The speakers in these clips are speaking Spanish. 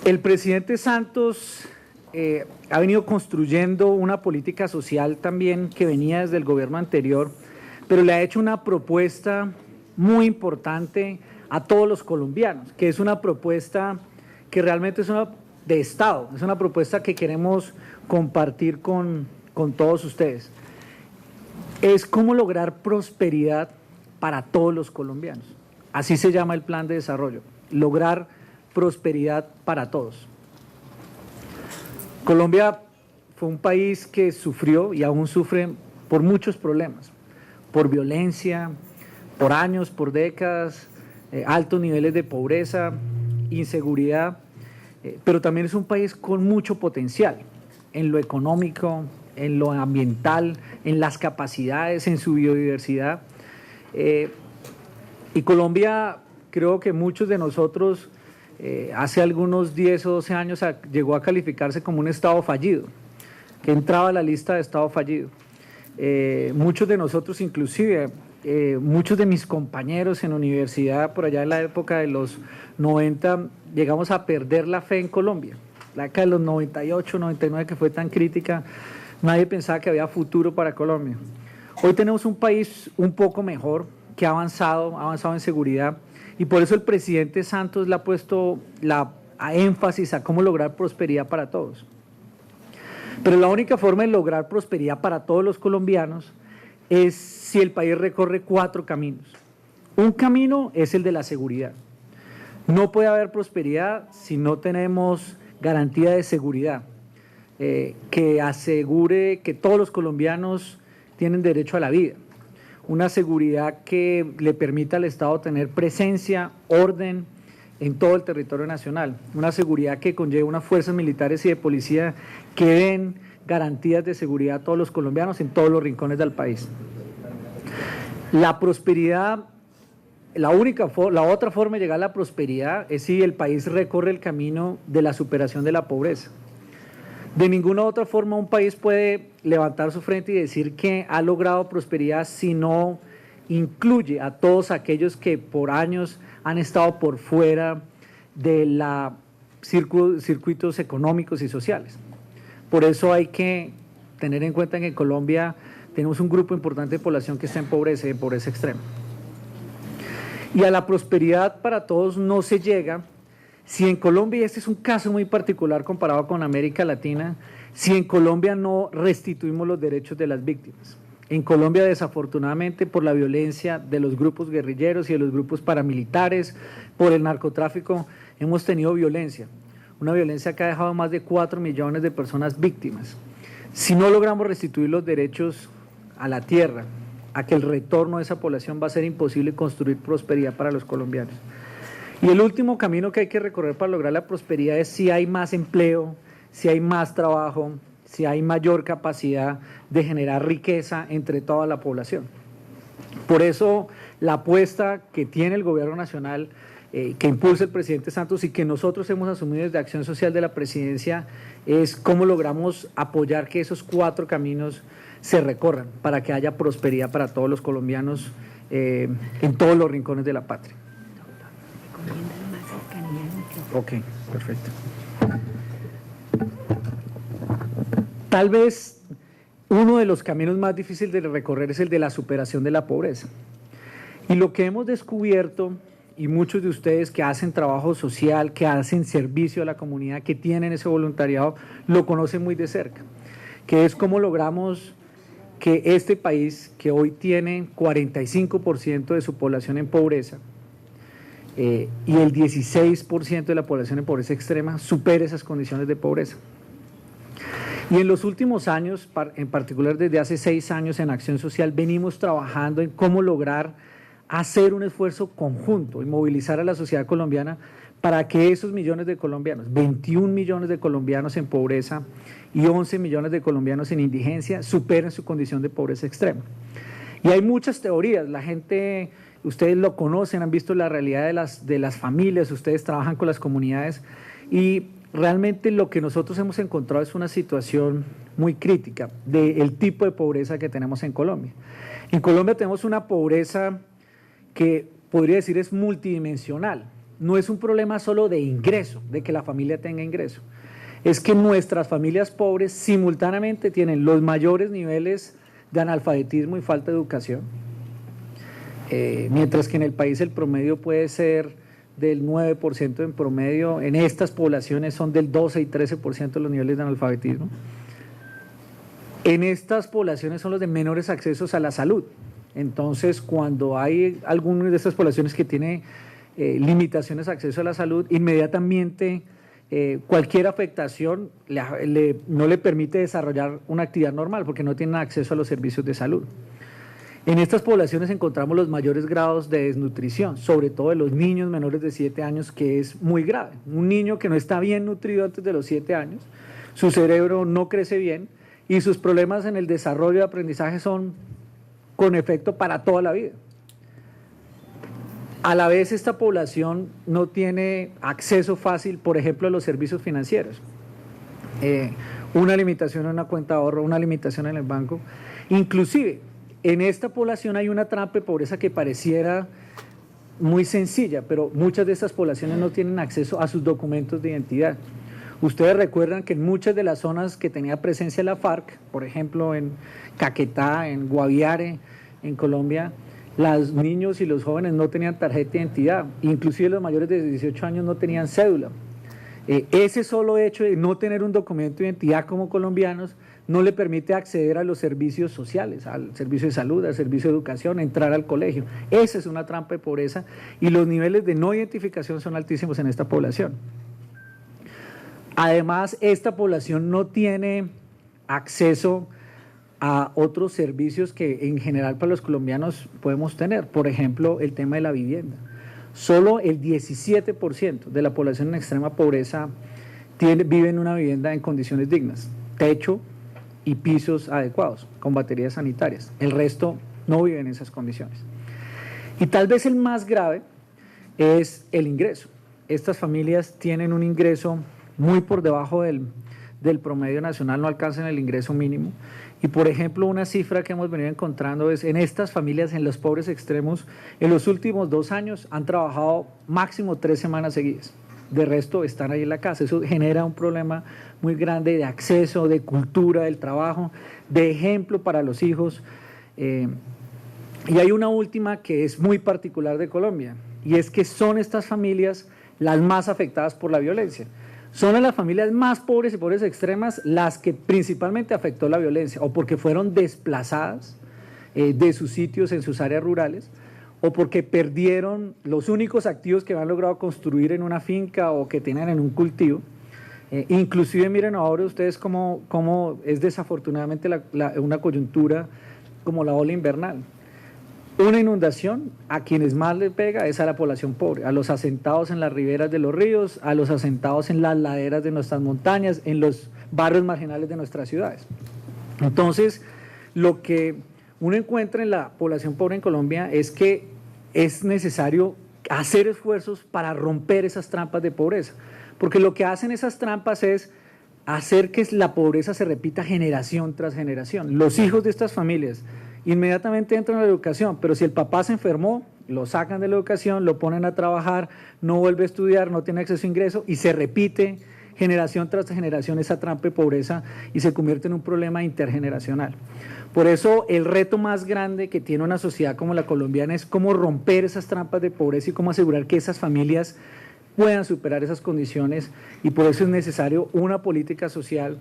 El presidente Santos ha venido construyendo una política social también que venía desde el gobierno anterior, pero le ha hecho una propuesta muy importante a todos los colombianos, que es una propuesta que realmente es una de Estado, es una propuesta que queremos compartir con todos ustedes. Es cómo lograr prosperidad para todos los colombianos. Así se llama el plan de desarrollo, lograr prosperidad para todos. Colombia fue un país que sufrió y aún sufre por muchos problemas, por violencia, por años, por décadas, altos niveles de pobreza, inseguridad, pero también es un país con mucho potencial en lo económico, en lo ambiental, en las capacidades, en su biodiversidad. Y Colombia, creo que muchos de nosotros, hace algunos 10 o 12 años llegó a calificarse como un estado fallido, que entraba a la lista de estado fallido. Muchos de nosotros, inclusive, muchos de mis compañeros en universidad, por allá en la época de los 90, llegamos a perder la fe en Colombia. La década de los 98, 99, que fue tan crítica, nadie pensaba que había futuro para Colombia. Hoy tenemos un país un poco mejor, que ha avanzado en seguridad, y por eso el presidente Santos le ha puesto énfasis a cómo lograr prosperidad para todos. Pero la única forma de lograr prosperidad para todos los colombianos es si el país recorre 4 caminos. Un camino es el de la seguridad. No puede haber prosperidad si no tenemos garantía de seguridad, que asegure que todos los colombianos tienen derecho a la vida. Una seguridad que le permita al Estado tener presencia, orden en todo el territorio nacional. Una seguridad que conlleve unas fuerzas militares y de policía que den garantías de seguridad a todos los colombianos en todos los rincones del país. La prosperidad, la otra forma de llegar a la prosperidad es si el país recorre el camino de la superación de la pobreza. De ninguna otra forma un país puede levantar su frente y decir que ha logrado prosperidad si no incluye a todos aquellos que por años han estado por fuera de los circuitos económicos y sociales. Por eso hay que tener en cuenta que en Colombia tenemos un grupo importante de población que está en pobreza extrema. Y a la prosperidad para todos no se llega si en Colombia, y este es un caso muy particular comparado con América Latina, si en Colombia no restituimos los derechos de las víctimas. En Colombia, desafortunadamente, por la violencia de los grupos guerrilleros y de los grupos paramilitares, por el narcotráfico, hemos tenido violencia. Una violencia que ha dejado más de 4 millones de personas víctimas. Si no logramos restituir los derechos a la tierra, a que el retorno de esa población va a ser imposible construir prosperidad para los colombianos. Y el último camino que hay que recorrer para lograr la prosperidad es si hay más empleo, si hay más trabajo, si hay mayor capacidad de generar riqueza entre toda la población. Por eso la apuesta que tiene el gobierno nacional, que impulsa el presidente Santos y que nosotros hemos asumido desde Acción Social de la Presidencia, es cómo logramos apoyar que esos 4 caminos se recorran para que haya prosperidad para todos los colombianos en todos los rincones de la patria. Ok, perfecto. Tal vez uno de los caminos más difíciles de recorrer es el de la superación de la pobreza. Y lo que hemos descubierto, y muchos de ustedes que hacen trabajo social, que hacen servicio a la comunidad, que tienen ese voluntariado, lo conocen muy de cerca, que es cómo logramos que este país, que hoy tiene 45% de su población en pobreza, y el 16% de la población en pobreza extrema, supere esas condiciones de pobreza. Y en los últimos años, en particular desde hace 6 años en Acción Social, venimos trabajando en cómo lograr hacer un esfuerzo conjunto y movilizar a la sociedad colombiana para que esos millones de colombianos, 21 millones de colombianos en pobreza y 11 millones de colombianos en indigencia, superen su condición de pobreza extrema. Y hay muchas teorías, la gente, ustedes lo conocen, han visto la realidad de las familias, ustedes trabajan con las comunidades y realmente lo que nosotros hemos encontrado es una situación muy crítica del tipo de pobreza que tenemos en Colombia. En Colombia tenemos una pobreza que podría decir es multidimensional. no es un problema solo de ingreso, de que la familia tenga ingreso. Es que nuestras familias pobres simultáneamente tienen los mayores niveles de analfabetismo y falta de educación, mientras que en el país el promedio puede ser del 9% en promedio, en estas poblaciones son del 12 y 13% los niveles de analfabetismo. En estas poblaciones son los de menores accesos a la salud. Entonces, cuando hay alguna de estas poblaciones que tiene limitaciones de acceso a la salud, inmediatamente cualquier afectación no le permite desarrollar una actividad normal porque no tienen acceso a los servicios de salud. En estas poblaciones encontramos los mayores grados de desnutrición, sobre todo de los niños menores de 7 años, que es muy grave. Un niño que no está bien nutrido antes de los 7 años, su cerebro no crece bien y sus problemas en el desarrollo de aprendizaje son con efecto para toda la vida. A la vez, esta población no tiene acceso fácil, por ejemplo, a los servicios financieros. Una limitación en una cuenta de ahorro, una limitación en el banco. Inclusive, en esta población hay una trampa de pobreza que pareciera muy sencilla, pero muchas de estas poblaciones no tienen acceso a sus documentos de identidad. Ustedes recuerdan que en muchas de las zonas que tenía presencia la FARC, por ejemplo en Caquetá, en Guaviare, en Colombia, los niños y los jóvenes no tenían tarjeta de identidad, inclusive los mayores de 18 años no tenían cédula. Ese solo hecho de no tener un documento de identidad como colombianos no le permite acceder a los servicios sociales, al servicio de salud, al servicio de educación, entrar al colegio. Esa es una trampa de pobreza y los niveles de no identificación son altísimos en esta población. Además, esta población no tiene acceso a otros servicios que en general para los colombianos podemos tener. Por ejemplo, el tema de la vivienda. Solo el 17% de la población en extrema pobreza vive en una vivienda en condiciones dignas, techo y pisos adecuados, con baterías sanitarias. El resto no vive en esas condiciones. Y tal vez el más grave es el ingreso. Estas familias tienen un ingreso muy por debajo del promedio nacional, no alcanzan el ingreso mínimo. Y por ejemplo, una cifra que hemos venido encontrando es en estas familias, en los pobres extremos, en los últimos 2 años han trabajado máximo 3 semanas seguidas. De resto están ahí en la casa. Eso genera un problema muy grande de acceso, de cultura del trabajo, de ejemplo para los hijos. Y hay una última que es muy particular de Colombia, y es que son estas familias las más afectadas por la violencia. Son las familias más pobres y pobres extremas las que principalmente afectó la violencia, o porque fueron desplazadas de sus sitios en sus áreas rurales, o porque perdieron los únicos activos que habían logrado construir en una finca o que tenían en un cultivo. Inclusive miren ahora ustedes cómo es desafortunadamente una coyuntura como la ola invernal. Una inundación a quienes más les pega es a la población pobre, a los asentados en las riberas de los ríos, a los asentados en las laderas de nuestras montañas, en los barrios marginales de nuestras ciudades. Entonces, lo que uno encuentra en la población pobre en Colombia es que es necesario hacer esfuerzos para romper esas trampas de pobreza, porque lo que hacen esas trampas es hacer que la pobreza se repita generación tras generación. Los hijos de estas familias inmediatamente entran a la educación, pero si el papá se enfermó, lo sacan de la educación, lo ponen a trabajar, no vuelve a estudiar, no tiene acceso a ingreso y se repite generación tras generación esa trampa de pobreza y se convierte en un problema intergeneracional. Por eso el reto más grande que tiene una sociedad como la colombiana es cómo romper esas trampas de pobreza y cómo asegurar que esas familias puedan superar esas condiciones, y por eso es necesario una política social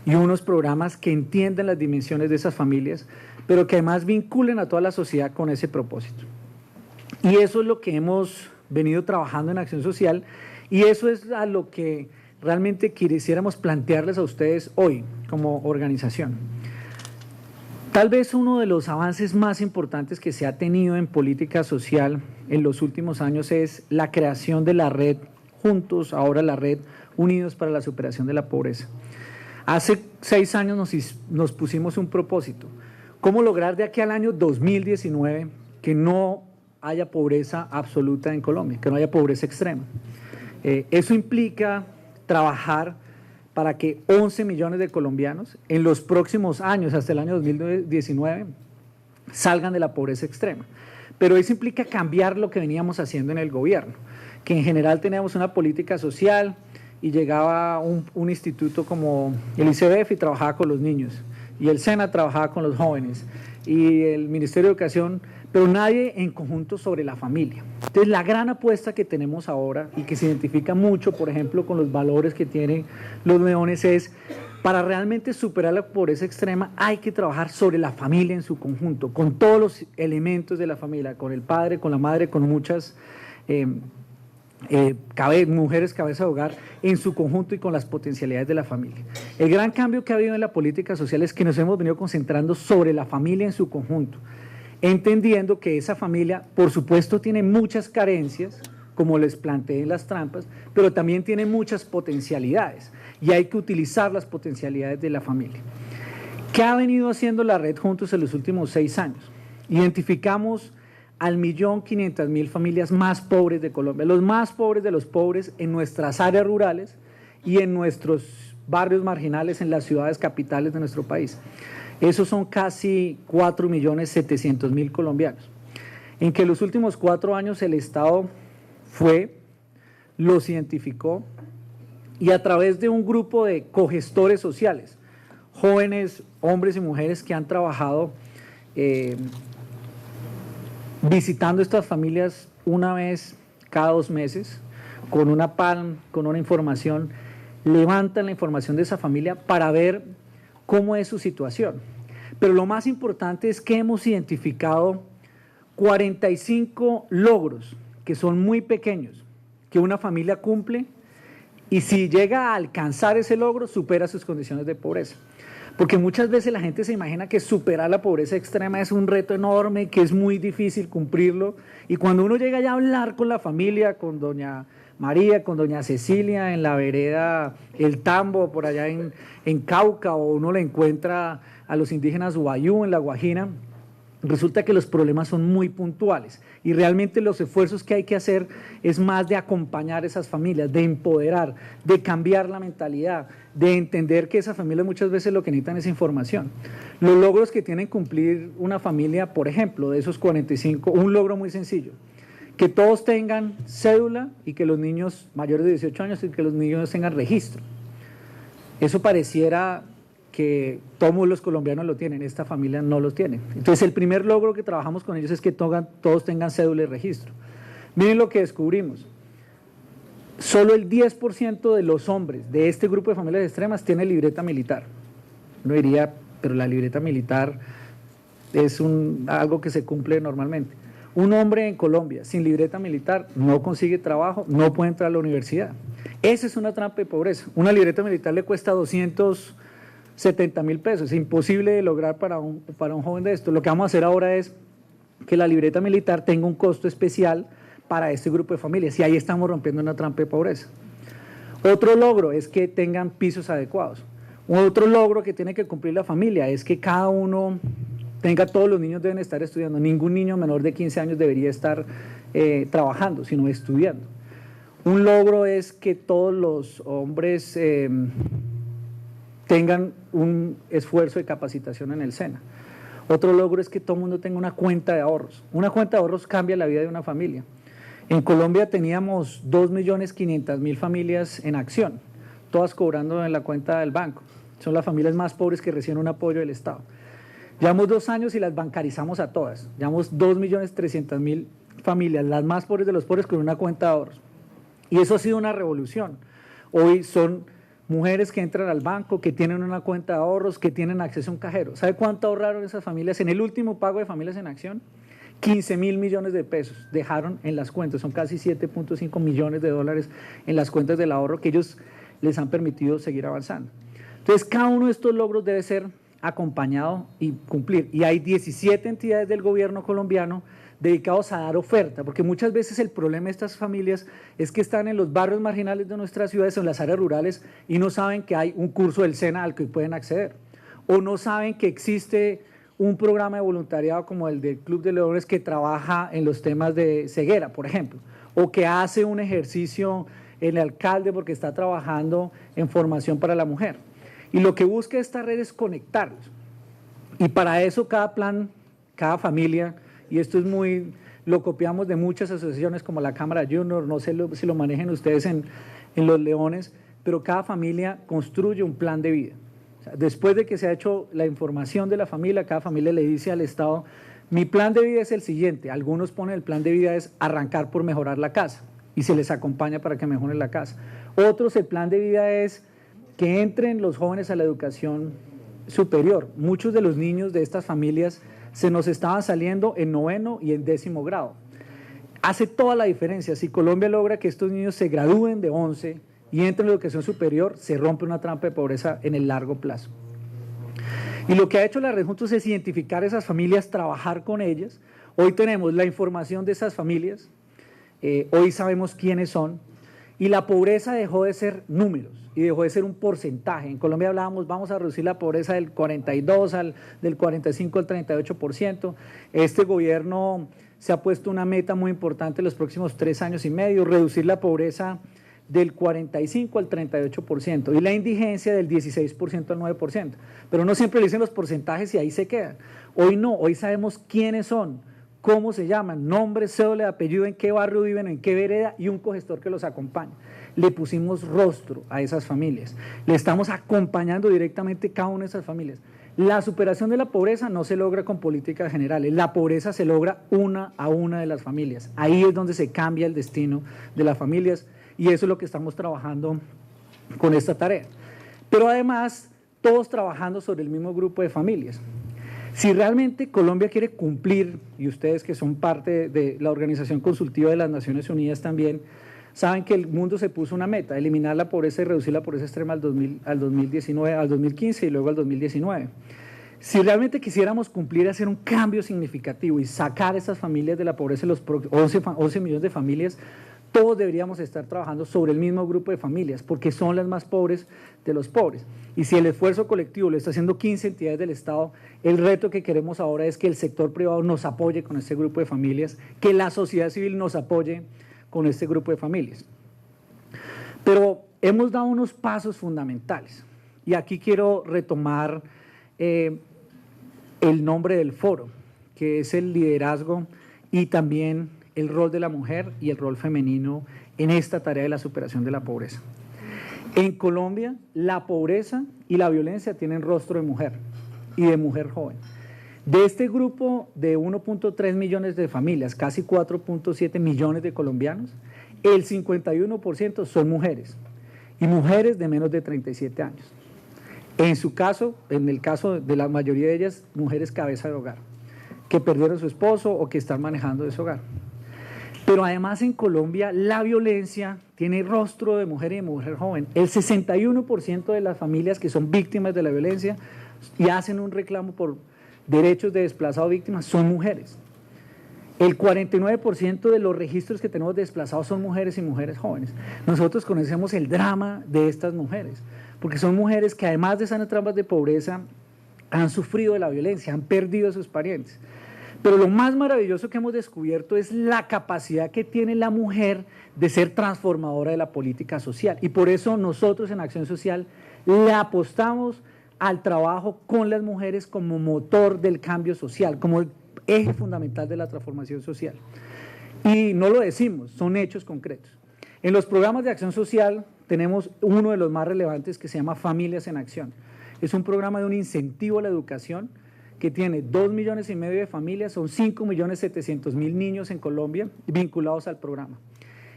y unos programas que entiendan las dimensiones de esas familias, pero que además vinculen a toda la sociedad con ese propósito. Y eso es lo que hemos venido trabajando en Acción Social, y eso es a lo que realmente quisiéramos plantearles a ustedes hoy como organización. Tal vez uno de los avances más importantes que se ha tenido en política social en los últimos años es la creación de la red Juntos, ahora la red Unidos para la Superación de la Pobreza. Hace 6 años nos pusimos un propósito: ¿cómo lograr de aquí al año 2019 que no haya pobreza absoluta en Colombia, que no haya pobreza extrema? Eso implica trabajar para que 11 millones de colombianos en los próximos años, hasta el año 2019, salgan de la pobreza extrema. Pero eso implica cambiar lo que veníamos haciendo en el gobierno. que en general teníamos una política social y llegaba un instituto como el ICBF y trabajaba con los niños, y el SENA trabajaba con los jóvenes, y el Ministerio de Educación, pero nadie en conjunto sobre la familia. Entonces, la gran apuesta que tenemos ahora y que se identifica mucho, por ejemplo, con los valores que tienen los Leones es, para realmente superar la pobreza extrema, hay que trabajar sobre la familia en su conjunto, con todos los elementos de la familia, con el padre, con la madre, con muchas mujeres cabeza de hogar en su conjunto y con las potencialidades de la familia. El gran cambio que ha habido en la política social es que nos hemos venido concentrando sobre la familia en su conjunto, entendiendo que esa familia, por supuesto, tiene muchas carencias, como les planteé en las trampas, pero también tiene muchas potencialidades y hay que utilizar las potencialidades de la familia. ¿Qué ha venido haciendo la Red Juntos en los últimos 6 años? Identificamos al 1.500.000 familias más pobres de Colombia, los más pobres de los pobres en nuestras áreas rurales y en nuestros barrios marginales en las ciudades capitales de nuestro país. Esos son casi 4.700.000 colombianos, en que los últimos 4 años el Estado los identificó y a través de un grupo de cogestores sociales, jóvenes, hombres y mujeres que han trabajado visitando estas familias una vez cada 2 meses, con una PALM, con una información, levantan la información de esa familia para ver cómo es su situación. Pero lo más importante es que hemos identificado 45 logros, que son muy pequeños, que una familia cumple y si llega a alcanzar ese logro, supera sus condiciones de pobreza. Porque muchas veces la gente se imagina que superar la pobreza extrema es un reto enorme, que es muy difícil cumplirlo, y cuando uno llega ya a hablar con la familia, con doña María, con doña Cecilia en la vereda El Tambo, por allá en Cauca, o uno le encuentra a los indígenas Ubayú en La Guajira, resulta que los problemas son muy puntuales y realmente los esfuerzos que hay que hacer es más de acompañar a esas familias, de empoderar, de cambiar la mentalidad, de entender que esas familias muchas veces lo que necesitan es información. Los logros que tienen que cumplir una familia, por ejemplo, de esos 45, un logro muy sencillo, que todos tengan cédula y que los niños mayores de 18 años y que los niños tengan registro. Eso pareciera que todos los colombianos lo tienen, esta familia no los tiene. Entonces el primer logro que trabajamos con ellos es que todos tengan cédula y registro. Miren lo que descubrimos, solo el 10% de los hombres de este grupo de familias extremas tiene libreta militar. Uno diría, pero la libreta militar es algo que se cumple normalmente. Un hombre en Colombia sin libreta militar no consigue trabajo, no puede entrar a la universidad. Esa es una trampa de pobreza. Una libreta militar le cuesta 270.000 pesos, es imposible de lograr para un joven de esto. Lo que vamos a hacer ahora es que la libreta militar tenga un costo especial para este grupo de familias y ahí estamos rompiendo una trampa de pobreza. Otro logro es que tengan pisos adecuados. Otro logro que tiene que cumplir la familia es que cada uno todos los niños deben estar estudiando, ningún niño menor de 15 años debería estar trabajando, sino estudiando. Un logro es que todos los hombres tengan un esfuerzo de capacitación en el SENA. Otro logro es que todo el mundo tenga una cuenta de ahorros. Una cuenta de ahorros cambia la vida de una familia. En Colombia teníamos 2.500.000 familias en acción, todas cobrando en la cuenta del banco. Son las familias más pobres que reciben un apoyo del Estado. Llevamos 2 años y las bancarizamos a todas. Llevamos 2.300.000 familias, las más pobres de los pobres, con una cuenta de ahorros. Y eso ha sido una revolución. Hoy son mujeres que entran al banco, que tienen una cuenta de ahorros, que tienen acceso a un cajero. ¿Sabe cuánto ahorraron esas familias en el último pago de Familias en Acción? 15.000 millones de pesos dejaron en las cuentas, son casi 7.5 millones de dólares en las cuentas del ahorro que ellos les han permitido seguir avanzando. Entonces, cada uno de estos logros debe ser acompañado y cumplir. Y hay 17 entidades del gobierno colombiano dedicados a dar oferta, porque muchas veces el problema de estas familias es que están en los barrios marginales de nuestras ciudades o en las áreas rurales y no saben que hay un curso del SENA al que pueden acceder, o no saben que existe un programa de voluntariado como el del Club de Leones que trabaja en los temas de ceguera, por ejemplo, o que hace un ejercicio el alcalde porque está trabajando en formación para la mujer. Y lo que busca esta red es conectarlos. Y para eso cada plan, cada familia, y esto es muy lo copiamos de muchas asociaciones como la Cámara Junior, no sé si lo manejen ustedes en Los Leones, pero cada familia construye un plan de vida. O sea, después de que se ha hecho la información de la familia, cada familia le dice al Estado, mi plan de vida es el siguiente. Algunos ponen el plan de vida es arrancar por mejorar la casa y se les acompaña para que mejoren la casa. Otros, el plan de vida es que entren los jóvenes a la educación superior. Muchos de los niños de estas familias se nos estaban saliendo en 9º y en 10º grado. Hace toda la diferencia. Si Colombia logra que estos niños se gradúen de 11 y entren en la educación superior, se rompe una trampa de pobreza en el largo plazo. Y lo que ha hecho la Red Juntos es identificar esas familias, trabajar con ellas. Hoy tenemos la información de esas familias, hoy sabemos quiénes son, y la pobreza dejó de ser números y dejó de ser un porcentaje. En Colombia hablábamos, vamos a reducir la pobreza del 42, del 45 al 38%. Este gobierno se ha puesto una meta muy importante en los próximos 3 años y medio, reducir la pobreza del 45 al 38% y la indigencia del 16% al 9%. Pero no siempre le dicen los porcentajes y ahí se quedan. Hoy no, hoy sabemos quiénes son, cómo se llaman, nombre, cédula, apellido, en qué barrio viven, en qué vereda y un cogestor que los acompaña. Le pusimos rostro a esas familias, le estamos acompañando directamente cada una de esas familias. La superación de la pobreza no se logra con políticas generales, la pobreza se logra una a una de las familias. Ahí es donde se cambia el destino de las familias y eso es lo que estamos trabajando con esta tarea. Pero además, todos trabajando sobre el mismo grupo de familias. Si realmente Colombia quiere cumplir, y ustedes que son parte de la Organización Consultiva de las Naciones Unidas también, saben que el mundo se puso una meta, eliminar la pobreza y reducir la pobreza extrema al 2019, al 2015 y luego al 2019. Si realmente quisiéramos cumplir, hacer un cambio significativo y sacar a esas familias de la pobreza, los 11 millones de familias, todos deberíamos estar trabajando sobre el mismo grupo de familias, porque son las más pobres de los pobres. Y si el esfuerzo colectivo lo está haciendo 15 entidades del Estado, el reto que queremos ahora es que el sector privado nos apoye con este grupo de familias, que la sociedad civil nos apoye con este grupo de familias. Pero hemos dado unos pasos fundamentales, y aquí quiero retomar el nombre del foro, que es el liderazgo y también el rol de la mujer y el rol femenino en esta tarea de la superación de la pobreza. En Colombia, la pobreza y la violencia tienen rostro de mujer y de mujer joven. De este grupo de 1.3 millones de familias, casi 4.7 millones de colombianos, el 51% son mujeres y mujeres de menos de 37 años. En su caso, en el caso de la mayoría de ellas, mujeres cabeza de hogar, que perdieron a su esposo o que están manejando ese hogar. Pero además en Colombia la violencia tiene rostro de mujer y de mujer joven. El 61% de las familias que son víctimas de la violencia y hacen un reclamo por derechos de desplazados víctimas son mujeres. El 49% de los registros que tenemos de desplazados son mujeres y mujeres jóvenes. Nosotros conocemos el drama de estas mujeres, porque son mujeres que además de estar en trampas de pobreza, han sufrido de la violencia, han perdido a sus parientes. Pero lo más maravilloso que hemos descubierto es la capacidad que tiene la mujer de ser transformadora de la política social. Y por eso nosotros en Acción Social le apostamos al trabajo con las mujeres como motor del cambio social, como eje fundamental de la transformación social. Y no lo decimos, son hechos concretos. En los programas de acción social tenemos uno de los más relevantes que se llama Familias en Acción. Es un programa de un incentivo a la educación que tiene 2,5 millones de familias, son 5.700.000 niños en Colombia vinculados al programa.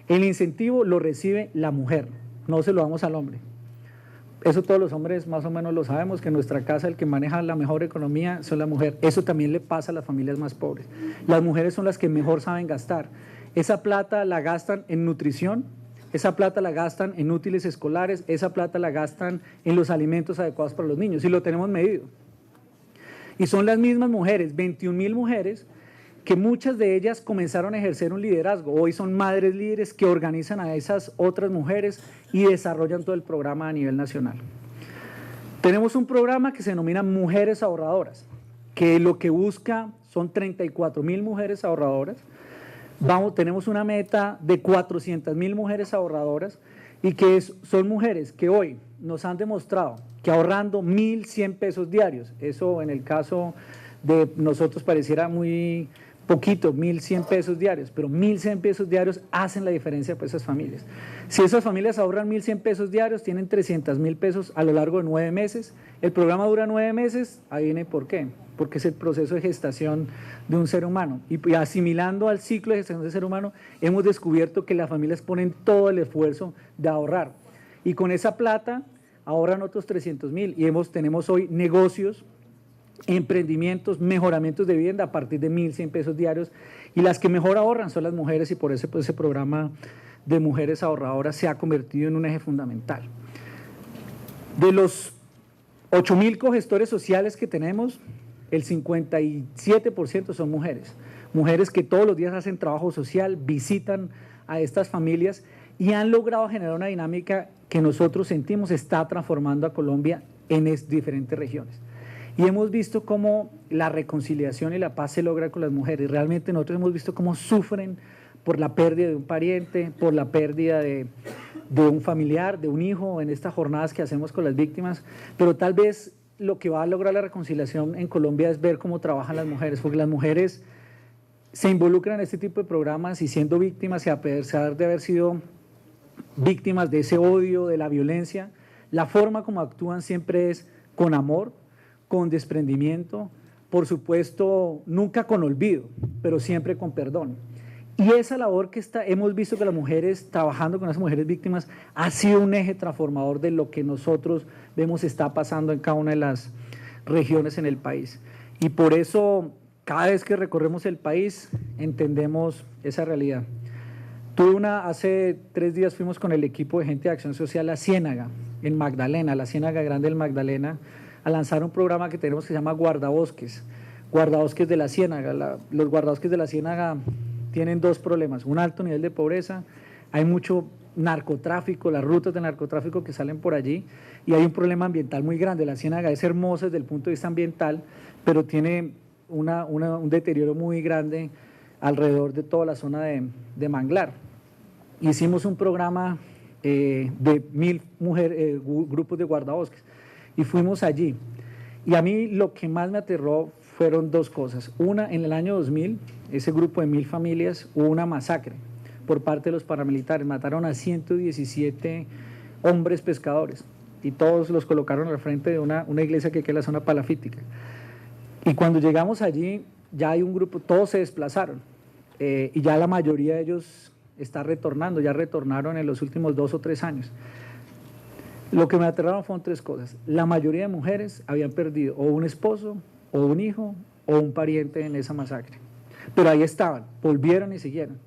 El incentivo lo recibe la mujer, no se lo damos al hombre. Eso todos los hombres más o menos lo sabemos, que en nuestra casa el que maneja la mejor economía son la mujer. Eso también le pasa a las familias más pobres. Las mujeres son las que mejor saben gastar. Esa plata la gastan en nutrición, esa plata la gastan en útiles escolares, esa plata la gastan en los alimentos adecuados para los niños y lo tenemos medido. Y son las mismas mujeres, 21.000 mujeres, que muchas de ellas comenzaron a ejercer un liderazgo. Hoy son madres líderes que organizan a esas otras mujeres y desarrollan todo el programa a nivel nacional. Tenemos un programa que se denomina Mujeres Ahorradoras, que lo que busca son 34.000 mujeres ahorradoras. Tenemos una meta de 400.000 mujeres ahorradoras y que son mujeres que hoy nos han demostrado que ahorrando 1.100 pesos diarios, eso en el caso de nosotros pareciera muy poquito, 1.100 pesos diarios, pero 1.100 pesos diarios hacen la diferencia para esas familias. Si esas familias ahorran 1.100 pesos diarios, tienen 300.000 pesos a lo largo de 9 meses, el programa dura 9 meses, ahí viene por qué, porque es el proceso de gestación de un ser humano, y asimilando al ciclo de gestación del ser humano, hemos descubierto que las familias ponen todo el esfuerzo de ahorrar, y con esa plata ahorran otros 300.000, y tenemos hoy negocios, emprendimientos, mejoramientos de vivienda a partir de 1.100 pesos diarios, y las que mejor ahorran son las mujeres, y por eso pues, ese programa de mujeres ahorradoras se ha convertido en un eje fundamental. De los 8.000 cogestores sociales que tenemos, el 57% son mujeres, mujeres que todos los días hacen trabajo social, visitan a estas familias y han logrado generar una dinámica que nosotros sentimos está transformando a Colombia en diferentes regiones. Y hemos visto cómo la reconciliación y la paz se logra con las mujeres. Realmente nosotros hemos visto cómo sufren por la pérdida de un pariente, por la pérdida de un familiar, de un hijo, en estas jornadas que hacemos con las víctimas. Pero tal vez lo que va a lograr la reconciliación en Colombia es ver cómo trabajan las mujeres, porque las mujeres se involucran en este tipo de programas y siendo víctimas y a pesar de haber sido víctimas de ese odio, de la violencia, la forma como actúan siempre es con amor, con desprendimiento, por supuesto nunca con olvido, pero siempre con perdón. Y esa labor que hemos visto que las mujeres, trabajando con las mujeres víctimas, ha sido un eje transformador de lo que nosotros vemos está pasando en cada una de las regiones en el país. Y por eso, cada vez que recorremos el país, entendemos esa realidad. Hace 3 días fuimos con el equipo de gente de Acción Social a Ciénaga, en Magdalena, la Ciénaga Grande del Magdalena, a lanzar un programa que tenemos que se llama Guardabosques de la Ciénaga. Los guardabosques de la Ciénaga tienen 2 problemas, un alto nivel de pobreza, hay mucho narcotráfico, las rutas de narcotráfico que salen por allí, y hay un problema ambiental muy grande. La Ciénaga es hermosa desde el punto de vista ambiental, pero tiene un deterioro muy grande alrededor de toda la zona de manglar. Hicimos un programa de 1.000 grupos de guardabosques, y fuimos allí, y a mí lo que más me aterró fueron 2 cosas. Una, en el año 2000, ese grupo de 1.000 familias, hubo una masacre por parte de los paramilitares, mataron a 117 hombres pescadores, y todos los colocaron al frente de una iglesia que queda en la zona palafítica. Y cuando llegamos allí, ya hay un grupo, todos se desplazaron, y ya la mayoría de ellos está retornando, ya retornaron en los últimos 2 o 3 años. Lo que me aterraron fueron 3 cosas. La mayoría de mujeres habían perdido o un esposo, o un hijo, o un pariente en esa masacre. Pero ahí estaban, volvieron y siguieron.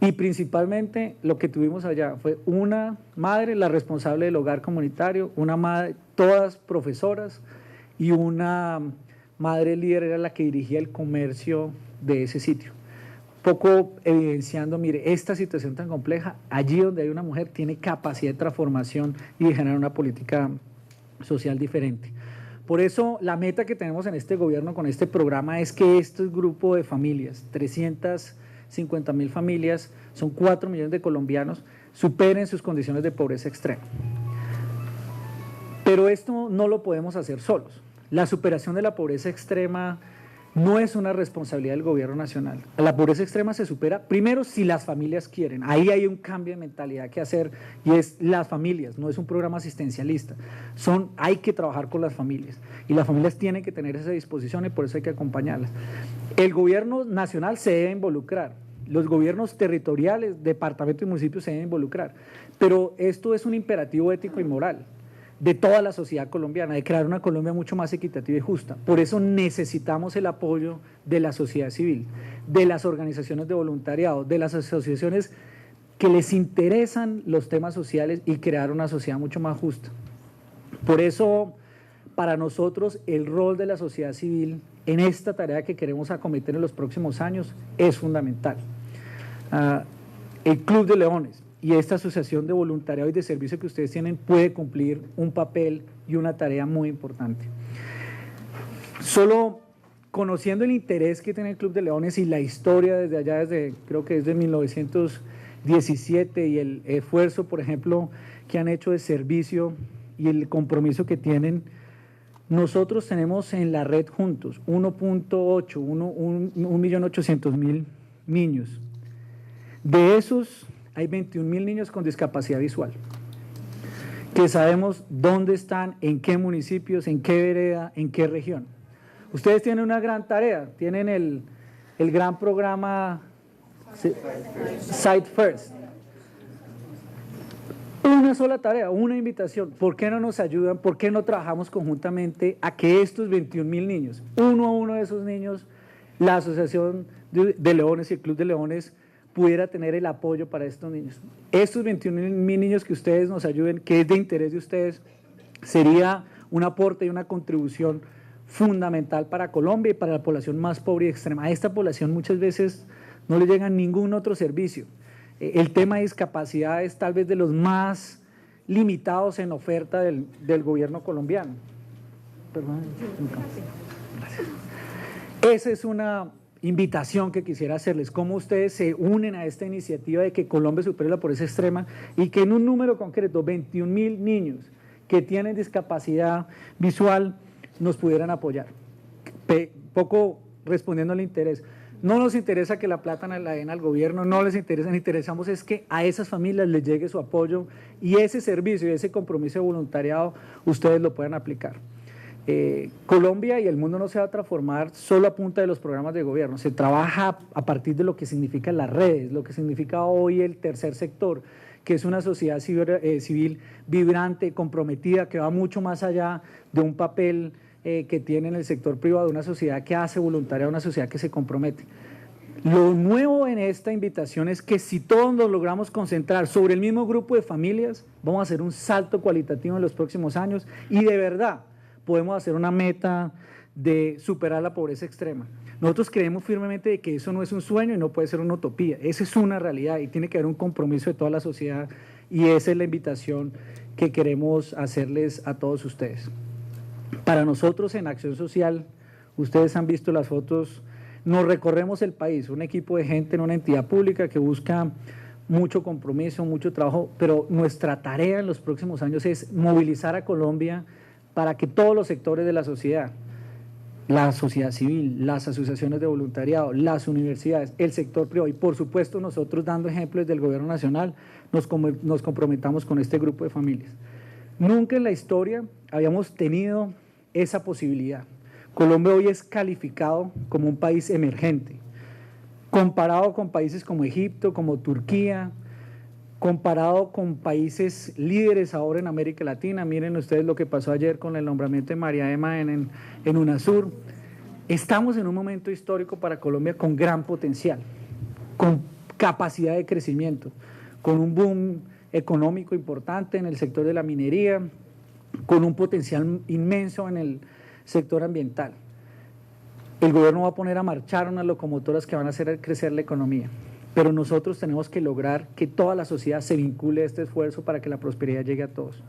Y principalmente lo que tuvimos allá fue una madre, la responsable del hogar comunitario, una madre, todas profesoras, y una madre líder era la que dirigía el comercio de ese sitio. Poco evidenciando, mire, esta situación tan compleja, allí donde hay una mujer tiene capacidad de transformación y de generar una política social diferente. Por eso la meta que tenemos en este gobierno con este programa es que este grupo de familias, 350.000 familias, son 4 millones de colombianos, superen sus condiciones de pobreza extrema. Pero esto no lo podemos hacer solos. La superación de la pobreza extrema no es una responsabilidad del gobierno nacional. La pobreza extrema se supera primero si las familias quieren. Ahí hay un cambio de mentalidad que hacer, y es las familias, no es un programa asistencialista. Hay que trabajar con las familias, y las familias tienen que tener esa disposición, y por eso hay que acompañarlas. El gobierno nacional se debe involucrar, los gobiernos territoriales, departamentos y municipios se deben involucrar, pero esto es un imperativo ético y moral de toda la sociedad colombiana, de crear una Colombia mucho más equitativa y justa. Por eso necesitamos el apoyo de la sociedad civil, de las organizaciones de voluntariado, de las asociaciones que les interesan los temas sociales, y crear una sociedad mucho más justa. Por eso, para nosotros, el rol de la sociedad civil en esta tarea que queremos acometer en los próximos años es fundamental. El Club de Leones y esta asociación de voluntariado y de servicio que ustedes tienen puede cumplir un papel y una tarea muy importante. Solo conociendo el interés que tiene el Club de Leones y la historia desde allá, creo que desde 1917, y el esfuerzo, por ejemplo, que han hecho de servicio y el compromiso que tienen, Nosotros tenemos en la red juntos 1.800.000 niños. De esos hay 21.000 niños con discapacidad visual, que sabemos dónde están, en qué municipios, en qué vereda, en qué región. Ustedes tienen una gran tarea, tienen el gran programa Sight First. Una sola tarea, una invitación. ¿Por qué no nos ayudan? ¿Por qué no trabajamos conjuntamente a que estos 21.000 niños, uno a uno de esos niños, la Asociación de Leones y el Club de Leones pudiera tener el apoyo para estos niños? Estos 21.000 niños que ustedes nos ayuden, que es de interés de ustedes, sería un aporte y una contribución fundamental para Colombia y para la población más pobre y extrema. A esta población muchas veces no le llega ningún otro servicio. El tema de discapacidad es tal vez de los más limitados en oferta del gobierno colombiano. Perdón. Gracias. Esa es una invitación que quisiera hacerles, cómo ustedes se unen a esta iniciativa de que Colombia supere la pobreza extrema y que en un número concreto, 21.000 niños que tienen discapacidad visual, nos pudieran apoyar. Poco respondiendo al interés. No nos interesa que la plata la den al gobierno, no les interesa, nos interesamos es que a esas familias les llegue su apoyo y ese servicio y ese compromiso de voluntariado ustedes lo puedan aplicar. Colombia y el mundo no se va a transformar solo a punta de los programas de gobierno, se trabaja a partir de lo que significan las redes, lo que significa hoy el tercer sector, que es una sociedad civil vibrante, comprometida, que va mucho más allá de un papel que tiene en el sector privado, una sociedad que hace voluntariado, una sociedad que se compromete. Lo nuevo en esta invitación es que si todos nos logramos concentrar sobre el mismo grupo de familias, vamos a hacer un salto cualitativo en los próximos años y de verdad podemos hacer una meta de superar la pobreza extrema. Nosotros creemos firmemente de que eso no es un sueño y no puede ser una utopía, esa es una realidad y tiene que haber un compromiso de toda la sociedad y esa es la invitación que queremos hacerles a todos ustedes. Para nosotros en Acción Social, ustedes han visto las fotos, nos recorremos el país, un equipo de gente en una entidad pública que busca mucho compromiso, mucho trabajo, pero nuestra tarea en los próximos años es movilizar a Colombia para que todos los sectores de la sociedad civil, las asociaciones de voluntariado, las universidades, el sector privado y por supuesto nosotros dando ejemplos del gobierno nacional, nos comprometamos con este grupo de familias. Nunca en la historia habíamos tenido esa posibilidad. Colombia hoy es calificado como un país emergente, comparado con países como Egipto, como Turquía, comparado con países líderes ahora en América Latina. Miren ustedes lo que pasó ayer con el nombramiento de María Emma en UNASUR. Estamos en un momento histórico para Colombia con gran potencial, con capacidad de crecimiento, con un boom económico importante en el sector de la minería, con un potencial inmenso en el sector ambiental. El gobierno va a poner a marchar unas locomotoras que van a hacer crecer la economía, pero nosotros tenemos que lograr que toda la sociedad se vincule a este esfuerzo para que la prosperidad llegue a todos.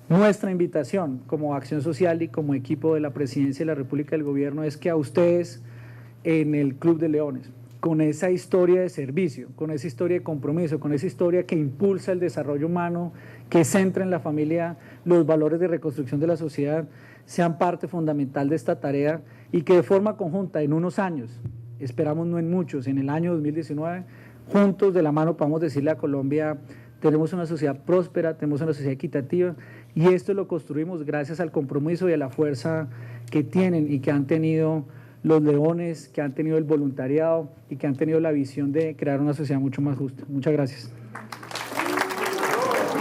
Nuestra invitación como Acción Social y como equipo de la Presidencia de la República del Gobierno es que a ustedes en el Club de Leones, con esa historia de servicio, con esa historia de compromiso, con esa historia que impulsa el desarrollo humano, que centra en la familia los valores de reconstrucción de la sociedad, sean parte fundamental de esta tarea y que de forma conjunta en unos años, esperamos no en muchos, en el año 2019, juntos de la mano podamos decirle a Colombia, tenemos una sociedad próspera, tenemos una sociedad equitativa y esto lo construimos gracias al compromiso y a la fuerza que tienen y que han tenido los leones, que han tenido el voluntariado y que han tenido la visión de crear una sociedad mucho más justa. Muchas gracias.